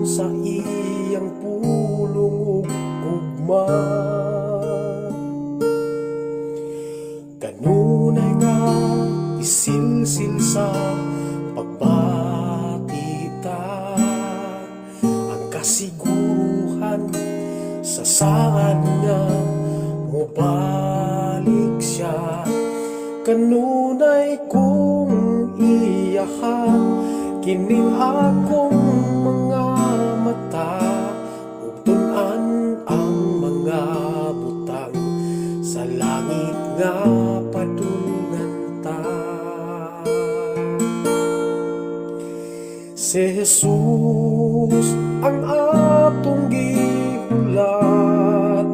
Sa iyang pulong ug ugma, kanunay nga isilsil sa pagbatita ang kasiguruhan sa saan nga mobalik siya. Kanunay kong iyahan kining akong mga mata ug tun-an ang mga butang sa langit nga padulngan ta. Si Jesus ang atong gihulat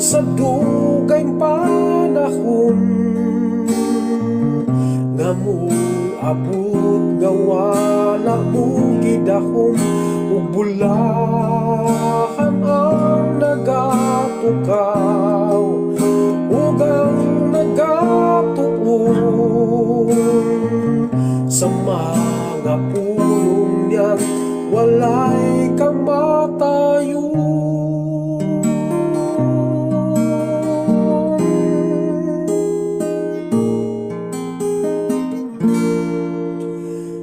sa dugayng panahon nga moabot nga wala mo gidahom ug bulahan ang nagatukaw ug ang nagatuon sa mga pulong niyang walay kamatayon.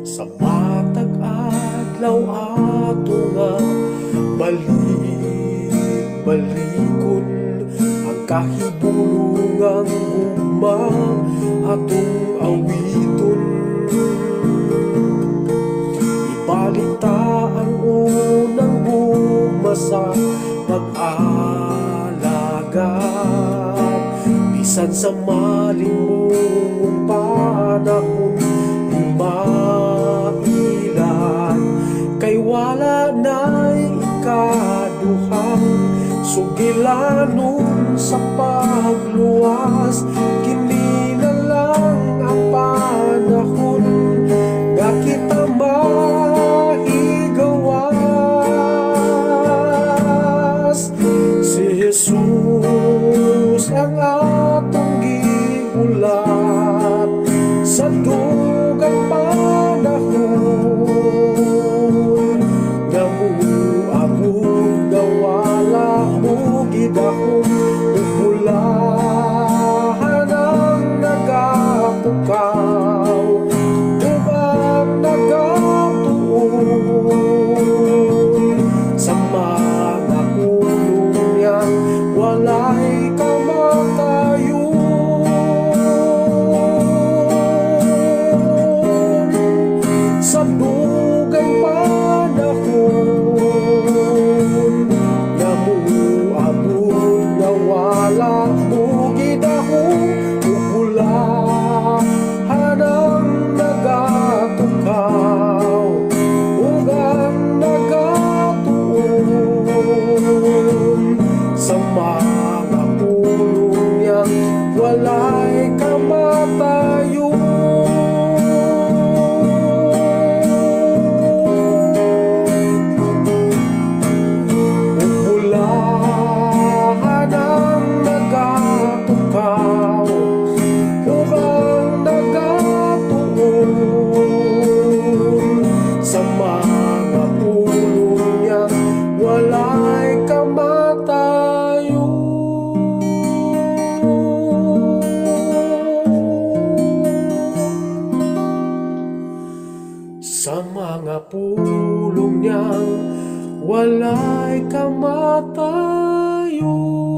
Sa matag adlaw ato nga balik-balikon ang kahibulungang gugma atong awiton. Ibalita ang unang gugma sa pag-alaga bisan sa malimong panahon mailan kay wala na'y ikaduhang sugilanon sa pagluwas. Kini na lang ang panahon nga kita mahigawas. Si Jesus ang atong gihulat sa dugang panahon nga moabot nga wala mo gidahom ug bulahan ang nagatukaw ug ang nagatuon sa mga pulong niyang walay kamatayon. Sa dugay panahon nga moabot nga wala mo gidahom ug bulahan ang nagatukaw ug ang nagatuon sa mga pulong niyang walay kamatayon. Sa mga pulong niya walay kamatayon. Sa mga pulong niya walay kamatayon.